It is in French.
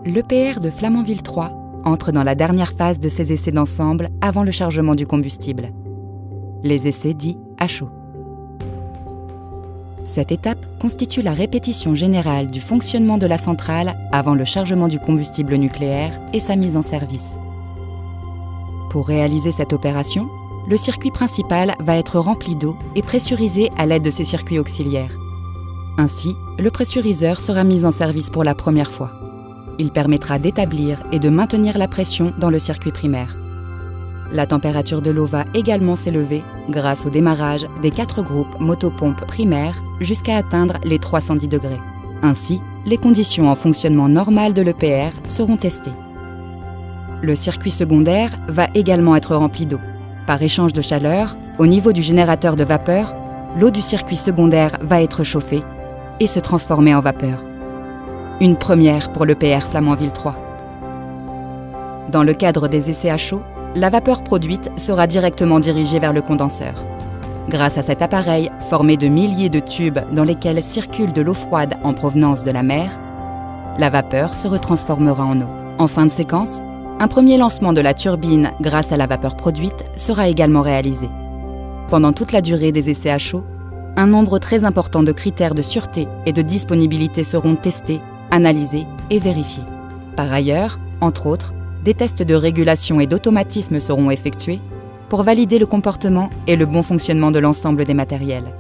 L'EPR de Flamanville 3 entre dans la dernière phase de ses essais d'ensemble avant le chargement du combustible. Les essais dits à chaud. Cette étape constitue la répétition générale du fonctionnement de la centrale avant le chargement du combustible nucléaire et sa mise en service. Pour réaliser cette opération, le circuit principal va être rempli d'eau et pressurisé à l'aide de ses circuits auxiliaires. Ainsi, le pressuriseur sera mis en service pour la première fois. Il permettra d'établir et de maintenir la pression dans le circuit primaire. La température de l'eau va également s'élever grâce au démarrage des 4 groupes motopompes primaires jusqu'à atteindre les 310 degrés. Ainsi, les conditions en fonctionnement normal de l'EPR seront testées. Le circuit secondaire va également être rempli d'eau. Par échange de chaleur, au niveau du générateur de vapeur, l'eau du circuit secondaire va être chauffée et se transformer en vapeur. Une première pour l'EPR Flamanville 3. Dans le cadre des essais à chaud, la vapeur produite sera directement dirigée vers le condenseur. Grâce à cet appareil formé de milliers de tubes dans lesquels circule de l'eau froide en provenance de la mer, la vapeur se retransformera en eau. En fin de séquence, un premier lancement de la turbine grâce à la vapeur produite sera également réalisé. Pendant toute la durée des essais à chaud, un nombre très important de critères de sûreté et de disponibilité seront testés, analysés et vérifiés. Par ailleurs, entre autres, des tests de régulation et d'automatisme seront effectués pour valider le comportement et le bon fonctionnement de l'ensemble des matériels.